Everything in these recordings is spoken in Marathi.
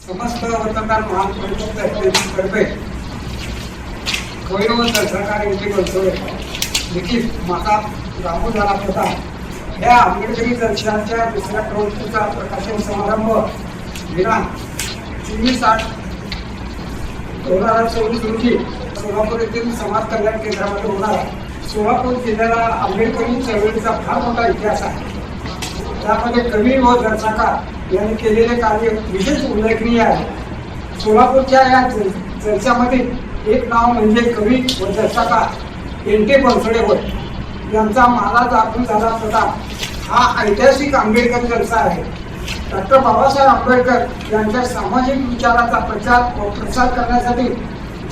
समस्त वतनदार महान तर्फे गौरव सरकार यांची बनसोय लिखित माता रामू झाला होता या आंबेडकरी दर्शनाच्या दुसऱ्या प्रवृत्तीचा प्रकाशन समारंभ दिनांक 24/8/2024 रोजी सोलापूर येथील समाज कल्याण केंद्रामध्ये होणार आहे. सोलापूर जिल्ह्याला आंबेडकरी चळवळीचा फार मोठा इतिहास आहे. त्यामध्ये कवी व दर्शकार यांनी केलेले कार्य विशेष उल्लेखनीय आहे. सोलापूरच्या या चर्चामध्ये एक नाव म्हणजे कवी व दर्शकार एन.टी. बनसोडे होय. यांचा मला दाखल झाला होता हा ऐतिहासिक आंबेडकर जलसा आहे. डॉक्टर बाबासाहेब आंबेडकर यांच्या सामाजिक विचाराचा प्रचार व प्रसार करण्यासाठी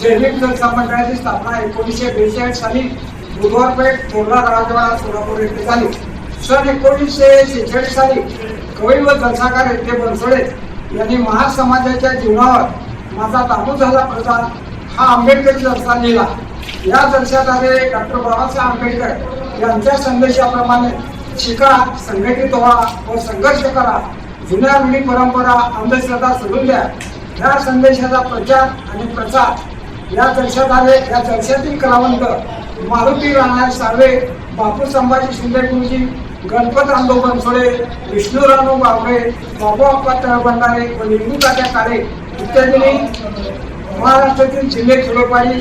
जैविक जलसा मंडळाची स्थापना 1942 साली बुधवार पेठ तोरला राजवाडा सोलापूर येथे झाली. सन 1946 साली कवी व जलसाकार एन.टी. बनसोडे यांनी महार समाजाच्या जीवनावर माझा दामू झाला प्रचार हा आंबेडकरी जलसा लिहिला. या जलसाद्वारे डॉक्टर बाबासाहेब आंबेडकर यांच्या संदेशाप्रमाणे शिका, संघटित व्हा व संघर्ष करा, जुन्या रूढी परंपरा अंधश्रद्धा सोडून द्या. या संदेशाचा प्रचार आणि प्रसार या जलसाद्वारे या जलशातील कलावंत मारुती राणा साळवे, बापू संभाजी शिंदे गुरुजी, गणपत रामदेव बनसोडे, विष्णू रानू बावळे, बाबू अप्पा तळभंडारे व लिंबू तात्या काळे इत्यादींनी महाराष्ट्रातील जिल्हे खेडोपाडी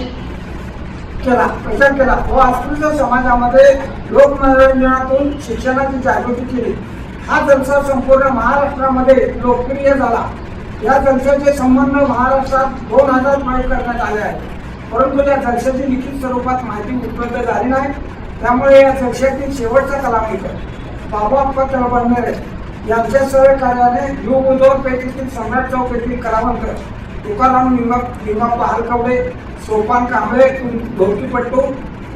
प्रचार केला व अस्पृश्य समाजामध्ये लोकमनोरंजनातून शिक्षणाची जागृती केली. हा जलसा संपूर्ण महाराष्ट्रामध्ये लोकप्रिय झाला. या जलसाचे संबंध महाराष्ट्रात 2000 प्रयोग करण्यात आले आहेत. परंतु या जलसाची लिखित स्वरूपात माहिती उपलब्ध झाली नाही. त्यामुळे या जलशातील शेवटचा कलावंत बाबू अप्पा तळभंडारे यांच्या सहकार्याने युगुदोर पेठेतील सम्राट चौक येथील कलावंत तुकाराम लिंगप्पा हलकवडे, सोपान कांबळे, भोवतीपट्टू,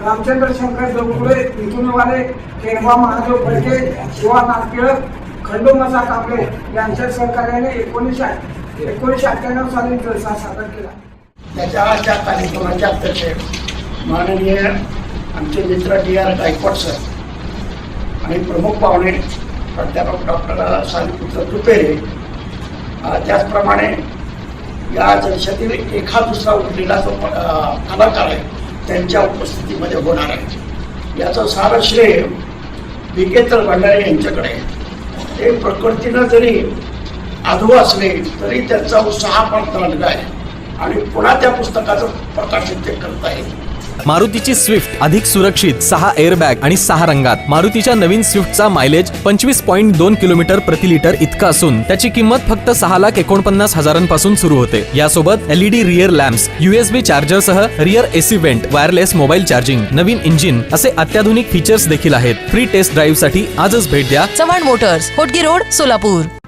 रामचंद्र शंकर देवपुरे, विठुनवाले, केरवा महादेव फडके, शिवा नागटिळक, खंडू मसा कांबळे यांच्या सहकार्याने 1998 साली जलसा सादर केला. त्याच्या आजच्या कार्यक्रमाच्या अध्यक्ष माननीय आमचे मित्र D.R. गायकवाड सर आणि प्रमुख पाहुणे प्राध्यापक डॉक्टर सालीपुत्र तुपेरे, त्याचप्रमाणे या जलशातील एखाद दुसरा उरलेला जो कलाकार आहे त्यांच्या उपस्थितीमध्ये होणार आहे. याचं सारं श्रेय B.K. तळभंडारे यांच्याकडे. ते प्रकृतीनं जरी आधू असले तरी त्यांचा उत्साह पण तळला आहे आणि पुन्हा त्या पुस्तकाचं प्रकाशित ते करत आहे. मारुतीची स्विफ्ट अधिक सुरक्षित 6 एअरबॅग आणि 6 रंगात. मारुतीच्या नवीन स्विफ्टचा मायलेज 25.2 किलोमीटर प्रति लिटर इतका असून त्याची किंमत फक्त 6,49,000 पासून सुरू होते. यासोबत LED rear lamps, USB charger सह rear AC vent, wireless mobile charging, नवीन इंजिन असे अत्याधुनिक फीचर्स देखील आहेत. फ्री टेस्ट ड्राईव्ह साठी आजच भेट द्या चव्हाण मोटर्स, होटगी रोड, सोलापूर.